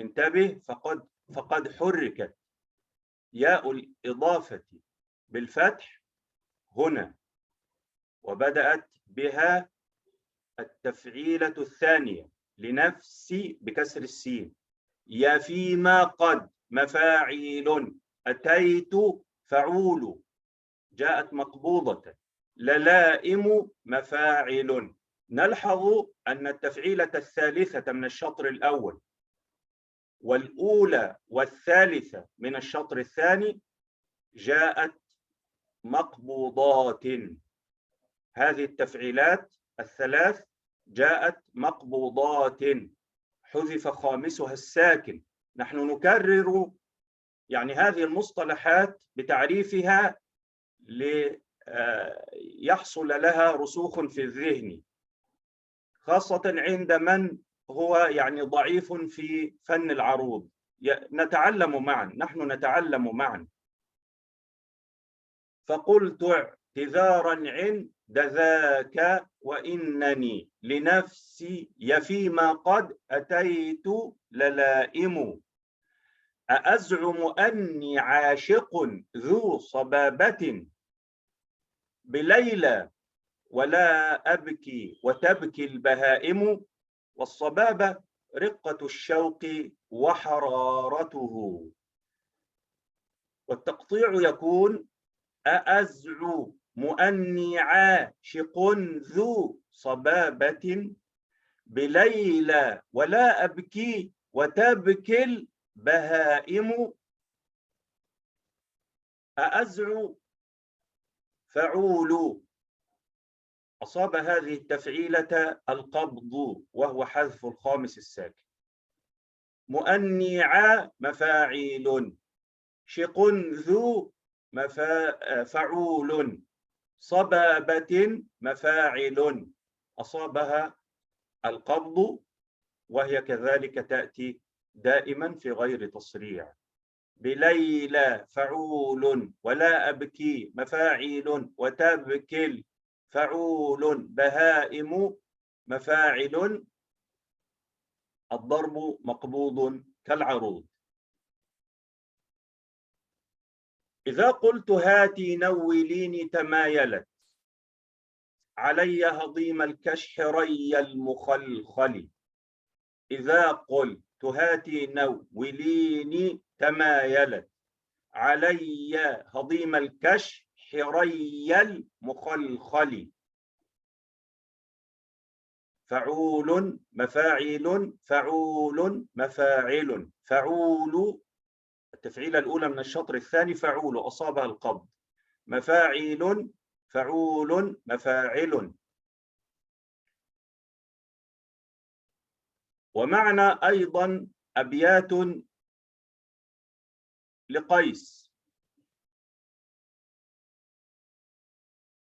انتبه، فقد حركت ياء الإضافة بالفتح هنا، وبدأت بها التفعيلة الثانية لنفسي بكسر السين. يا فيما قد مفاعيل، أتيت فعول جاءت مقبوضة، للائم مفاعل. نلحظ أن التفعيلة الثالثة من الشطر الأول والأولى والثالثة من الشطر الثاني جاءت مقبوضات. هذه التفعيلات الثلاث جاءت مقبوضات، حذف خامسها الساكن. نحن نكرر يعني هذه المصطلحات بتعريفها ليحصل لها رسوخ في الذهن، خاصة عند من هو يعني ضعيف في فن العروض. نتعلم معا، نحن نتعلم معا. فقلت اعتذارا عند ذاك وإنني لنفسي يفيما قد أتيت للائم. أأزعم أني عاشق ذو صبابة بليلى ولا أبكي وتبكي البهائم. والصبابة رقة الشوق وحرارته. والتقطيع يكون أأزعم أني عاشق ذو صبابة بليلى ولا أبكي وتبكي البهائم. أأزعم فعول، أصاب هذه التفعيلة القبض وهو حذف الخامس الساكن. مؤنع مفاعيل، شق ذو فعول، صبابة مفاعل، أصابها القبض وهي كذلك تأتي دائما في غير تصريع. بليلى فعول ولا أبكي مفاعل وتبكي فعول بهائم مفاعل. الضرب مقبوض كالعروض. إذا قلت هاتي نوليني تمايلت علي هضيم الكشح ري المخلخل. إذا قلت هاتي نوليني تمايلت علي هضيم الكشح ري المخلخل. فعول مفاعل فعول مفاعل. فعول التفعيلة الأولى من الشطر الثاني فعول أصابها القبض. مفاعل فعول مفاعل. ومعنى أيضا أبيات لقيس.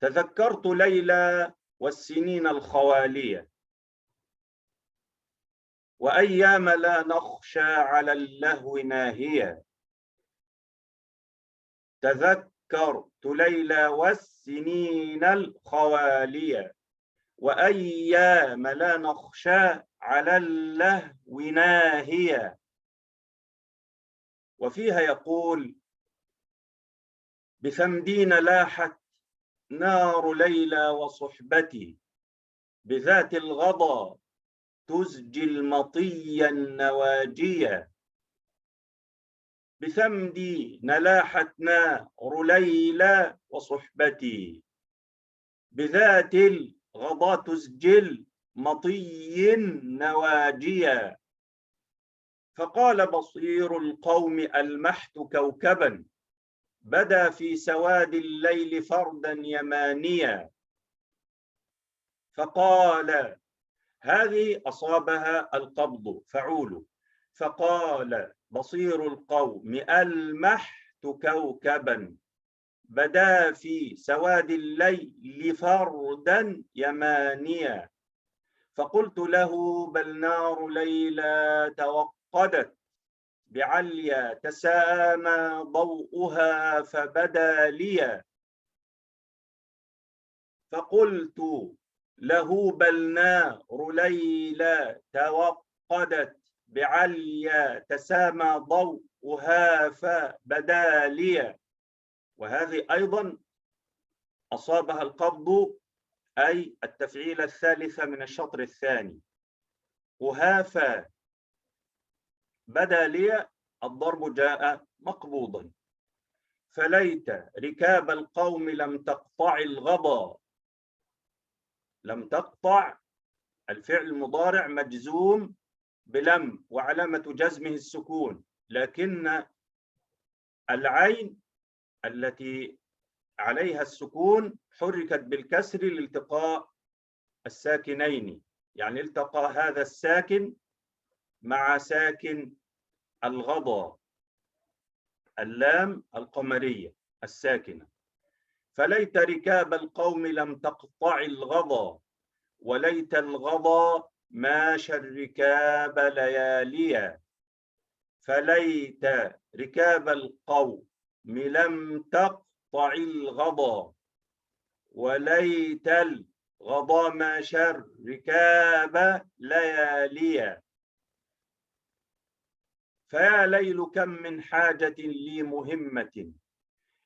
تذكرت ليلى والسنين الخوالية وأيام لا نخشى على اللهو ناهية. تذكرت ليلى والسنين الخوالية وأيام لا نخشى على اللهو ناهية. وفيها يقول بثمدين لاحت نار ليلى وصحبتي بذات الغضا تزجي المطي النواجية. بثمدي نلاحت نار ليلى وصحبتي بذات الغضا تزجي المطي النواجية. فقال بصير القوم ألمحت كوكبا بدا في سواد الليل فردا يمانيا. فقال هذه أصابها القبض فعول. فقال بصير القوم ألمحت كوكبا بدا في سواد الليل فردا يمانيا. فقلت له بل نار ليلى توقدت بعليا تسامى ضوءها فبدا لي. فقلت له بل نار ليلى توقدت بعليا تسامى ضوءها فبدا لي. وهذه أيضا أصابها القبض، أي التفعيلة الثالثة من الشطر الثاني. وهافا بدا لي، الضرب جاء مقبوضا. فليت ركاب القوم لم تقطع الغضا. لم تقطع، الفعل المضارع مجزوم بلم وعلامة جزمه السكون، لكن العين التي عليها السكون حركت بالكسر لالتقاء الساكنين، يعني التقى هذا الساكن مع ساكن الغضا، اللام القمرية الساكنة. فليت ركاب القوم لم تقطع الغضا، وليت الغضا ماشى الركاب لياليا. فليت ركاب القوم لم تقطع الغضا، وليت الغضا ماشى الركاب لياليا. فيا ليل كم من حاجة لي مهمة،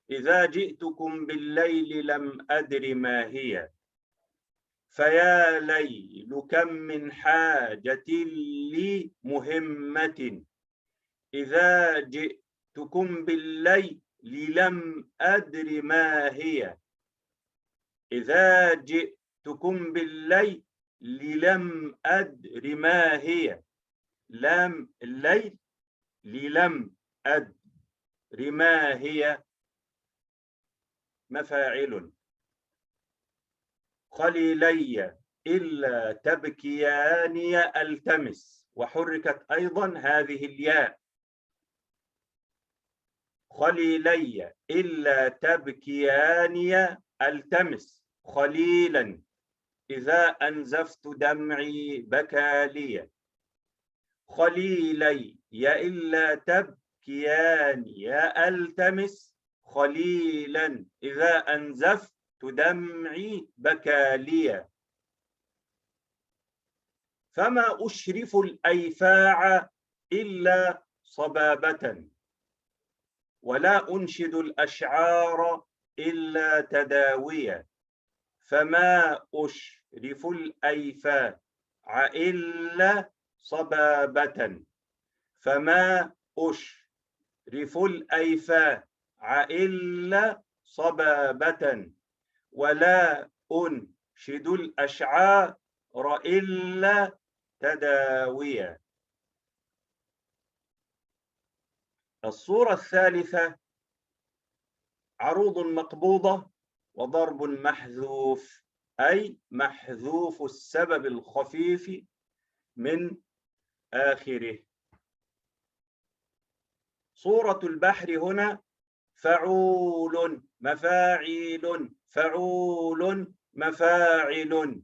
إذا جئتكم بالليل لم أدر ما هي. فيا ليل كم من حاجة لي مهمة، إذا جئتكم بالليل لم أدر ما هي. إذا جئتكم بالليل لم أدر ما هي. لام الليل لم أدر ما هي مفاعل. خليلي إلا تبكياني ألتمس، وحركت أيضا هذه الياء. خليلي إلا تبكياني ألتمس، خليلا إذا أنزفت دمعي بكى لي. خليلي يا إلا تبكياني ألتمس، خليلا إذا أنزفت دمعي بكى لي. فما أشرف الأيفاع إلا صبابة، ولا أنشد الأشعار إلا تداوية. فما أشرف الأيفاع إلا صبابة، فما أشرف الأيفاع إلا صبابة، ولا أنشد الأشعار إلا تداوية. الصورة الثالثة عروض مقبوضة وضرب محذوف، أي محذوف السبب الخفيف من آخره. صورة البحر هنا فعول مفاعيل، فعول مفاعل،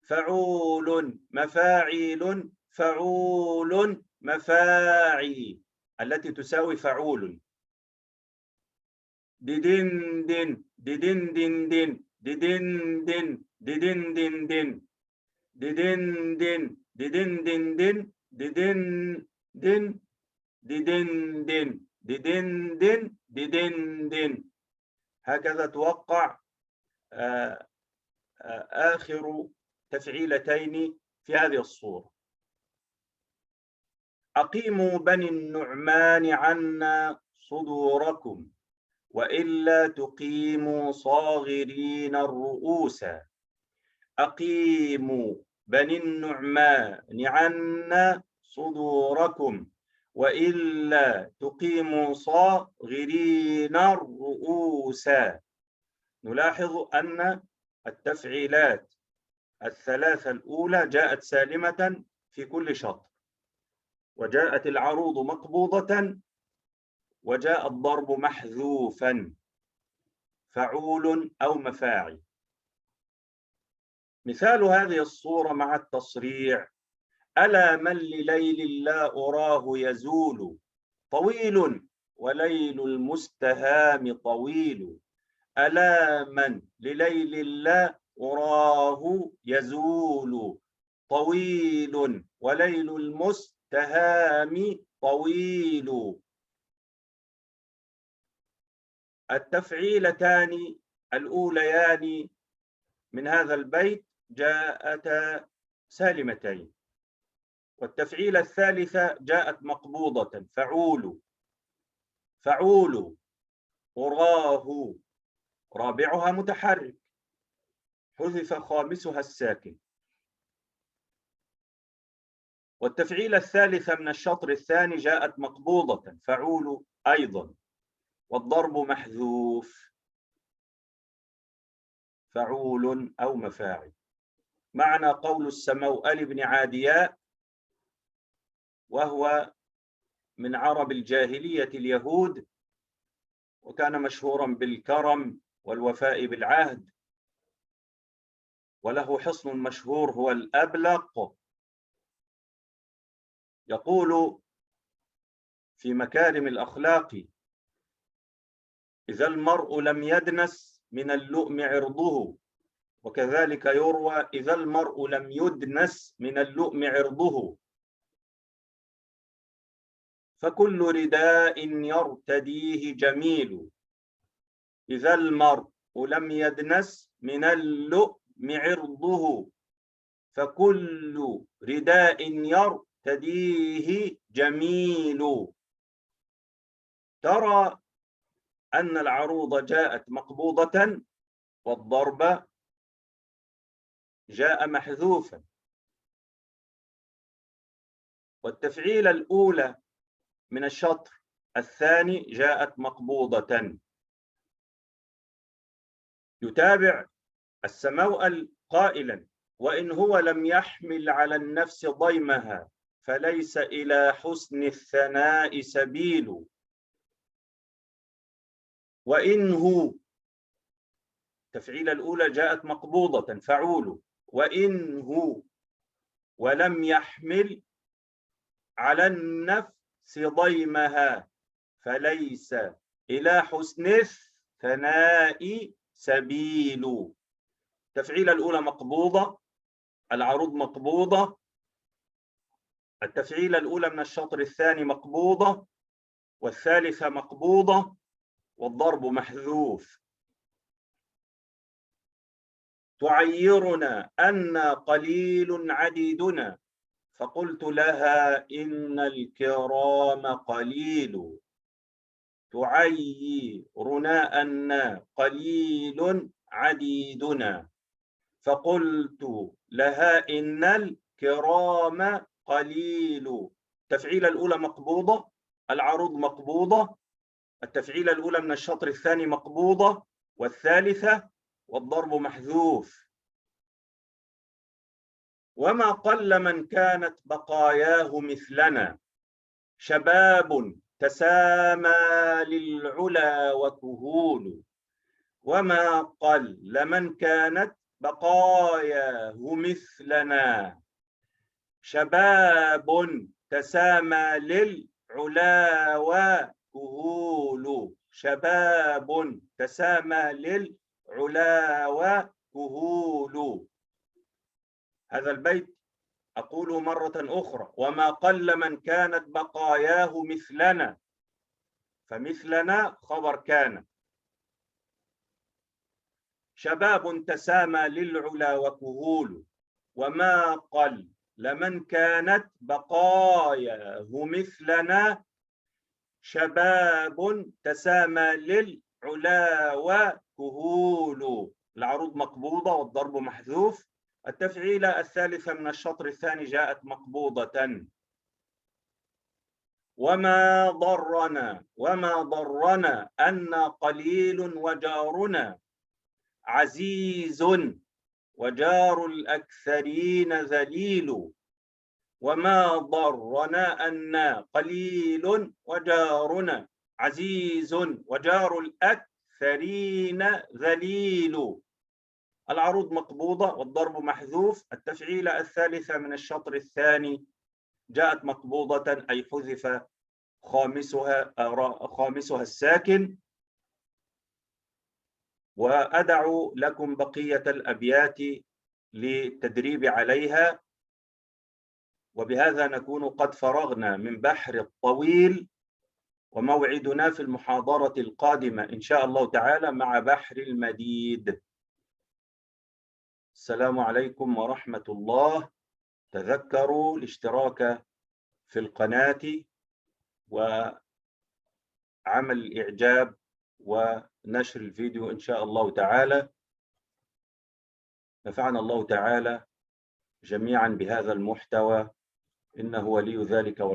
فعول مفاعيل، فعول مفاعي، التي تساوي فعول. ددن دن ددن دن دن ددن دن ددن دن دن ددن دن ددن دن دن ددن دن ددن دن ددن دن ددن دن. هكذا توقع آخر تفعيلتين في هذه الصورة. أقيموا بني النعمان عنا صدوركم، وإلا تقيموا صاغرين الرؤوس. أقيموا بني النعمان عنا صدوركم، وإلا تقيموا صاغرين الرؤوس. نلاحظ أن التفعيلات الثلاثة الأولى جاءت سالمة في كل شطر، وجاءت العروض مقبوضة، وجاء الضرب محذوفا، فعول أو مفاعل. مثال هذه الصورة مع التصريع: ألا من لليل لا أراه يزول، طويل وليل المستهام طويل. ألا من لليل لا أراه يزول، طويل وليل المستهام التهام طويل. التفعيلتان الأوليان من هذا البيت جاءتا سالمتين، والتفعيلة الثالثة جاءت مقبوضة، فعول. فعول أراه رابعها متحرك، حذف خامسها الساكن. والتفعيلة الثالثة من الشطر الثاني جاءت مقبوضة، فعول أيضا، والضرب محذوف، فعول أو مفاعل. معنى قول السموأل بن عادياء، وهو من عرب الجاهلية اليهود، وكان مشهورا بالكرم والوفاء بالعهد، وله حصن مشهور هو الأبلق. يقول في مكارم الأخلاق: إذا المرء لم يدنس من اللؤم عرضه. وكذلك يروى: إذا المرء لم يدنس من اللؤم عرضه، فكل رداء يرتديه جميل. إذا المرء لم يدنس من اللؤم عرضه، فكل رداء يرتديه جميل. ترى أن العروض جاءت مقبوضة، والضرب جاء محذوفا. والتفعيلة الأولى من الشطر الثاني جاءت مقبوضة. يتابع السموأل قائلا: وإن هو لم يحمل على النفس ضيمها، فليس إلى حسن الثناء سبيل. وإنه، التفعيلة الأولى جاءت مقبوضة، فعول. وإنه ولم يحمل على النفس ضيمها، فليس إلى حسن الثناء سبيل. التفعيلة الأولى مقبوضة، العروض مقبوضة، التفعيلة الأولى من الشطر الثاني مقبوضة، والثالثة مقبوضة، والضرب محذوف. تعيرنا أن قليل عديدنا، فقلت لها إن الكرام قليل. تعيرنا أن قليل عديدنا، فقلت لها إن الكرام قليل. التفعيلة الأولى مقبوضة، العروض مقبوضة، التفعيلة الأولى من الشطر الثاني مقبوضة، والثالثة والضرب محذوف. وما قل من كانت بقاياه مثلنا، شباب تسامى للعلا وكهول. وما قل من كانت بقاياه مثلنا، شباب تسامى للعلا وكهول. شباب تسامى للعلا وكهول. هذا البيت أقوله مرة أخرى: وما قل من كانت بقاياه مثلنا، فمثلنا خبر كان. شباب تسامى للعلا وكهول. وما قل لمن كانت بقاياه مثلنا، شباب تسامى للعلا وكهول. العروض مقبوضة والضرب محذوف. التفعيلة الثالثة من الشطر الثاني جاءت مقبوضة. وما ضرنا أن قليل وجارنا عزيز، وجار الأكثرين ذليل. وما ضرنا أن قليل وجارنا عزيز، وجار الأكثرين ذليل. العروض مقبوضة والضرب محذوف. التفعيلة الثالثة من الشطر الثاني جاءت مقبوضة، أي حذف خامسها الساكن. وأدع لكم بقية الأبيات للتدريب عليها. وبهذا نكون قد فرغنا من بحر الطويل، وموعدنا في المحاضرة القادمة إن شاء الله تعالى مع بحر المديد. السلام عليكم ورحمة الله. تذكروا الاشتراك في القناة وعمل الإعجاب ونشر الفيديو إن شاء الله تعالى. نفعنا الله تعالى جميعا بهذا المحتوى، إنه ولي ذلك